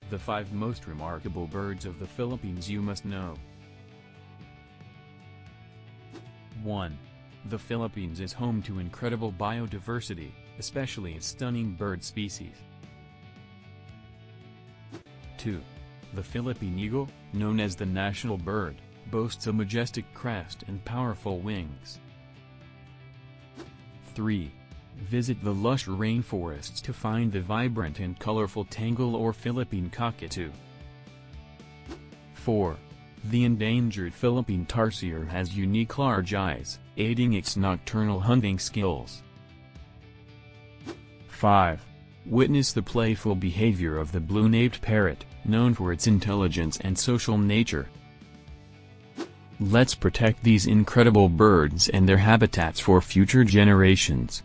The 5 most remarkable birds of the Philippines you must know. 1. The Philippines is home to incredible biodiversity, especially its stunning bird species. 2. The Philippine eagle, known as the national bird, boasts a majestic crest and powerful wings. 3. Visit the lush rainforests to find the vibrant and colorful tangle or Philippine cockatoo. 4. The endangered Philippine tarsier has unique large eyes, aiding its nocturnal hunting skills. 5. Witness the playful behavior of the blue-naped parrot, known for its intelligence and social nature. Let's protect these incredible birds and their habitats for future generations.